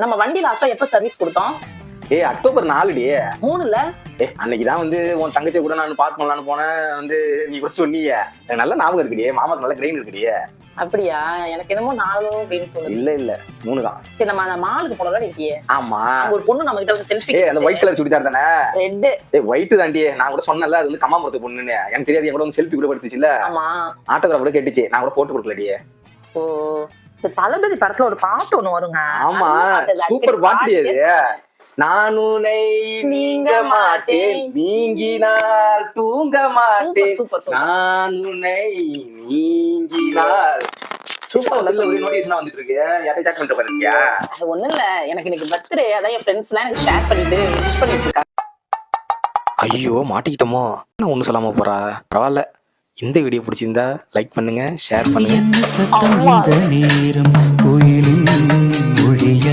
நம்ம வண்டி லாஸ்டா எப்ப சர்வீஸ் கொடுத்தோம்? அக்டோபர் 4 3ல. அன்னைக்குதான் வந்து உன் தங்கச்சியை கூட நான் பார்க் பண்ணலான்னு போனேன். வந்து நீ கூட சொன்னீங்க. எனக்கு நல்ல ஞாபகம் இருக்குடியே. மாமாக்கு நல்ல கிரெயின் இருக்குடியே. அப்படியா? எனக்கு என்னமோ 4 அப்படின்னு தோணுது. இல்ல 3 தான். சரி, நம்ம அந்த மாலுக்கு போனோம்ல நீ. ஆமா, ஒரு பொண்ணு நம்ம கிட்ட வந்து செல்ஃபி. அந்த ஒயிட் கலர் சுடிதார் தானே? ரெட். ஒயிட் தாண்டி. நான் கூட சொன்னல, அது வந்து கம்மாமரத்து பொண்ணுன்னு. எனக்கு தெரியாது. என் கூட வந்து செல்ஃபி கூட எடுத்துச்சுல. ஆமா, ஆட்டோகிராஃப் கூட கேட்டுச்சு. நான் கூட போட்டு கொடுக்கலடியே. ஓ, தளபதி படத்துல ஒரு பாட்டு ஒண்ணு வருங்க. ஆமா, சூப்பர் பாட்டு அது. நான் உன்னை நீங்க மாட்டேன், நீங்கினால் தூங்க மாட்டேன், நான் உன்னை நீங்கினால். வந்துட்டு இருக்கு. யாரையும் சேட் பண்ணிட்டு பாருங்க. அது ஒண்ணு இல்ல, எனக்கு இன்னைக்கு பர்த்டே. அதான் என் ஃப்ரெண்ட்ஸ் எல்லாம் எனக்கு ஷேர் பண்ணிட்டு விஷ் பண்ணிட்டு இருக்காங்க. ஐயோ, மாட்டிக்கிட்டோமோ? என்ன ஒண்ணு சொல்லாம போறா? பரவாயில்ல. இந்த வீடியோ பிடிச்சிருந்தா லைக் பண்ணுங்க, ஷேர் பண்ணுங்க. நேரம் கோயிலில்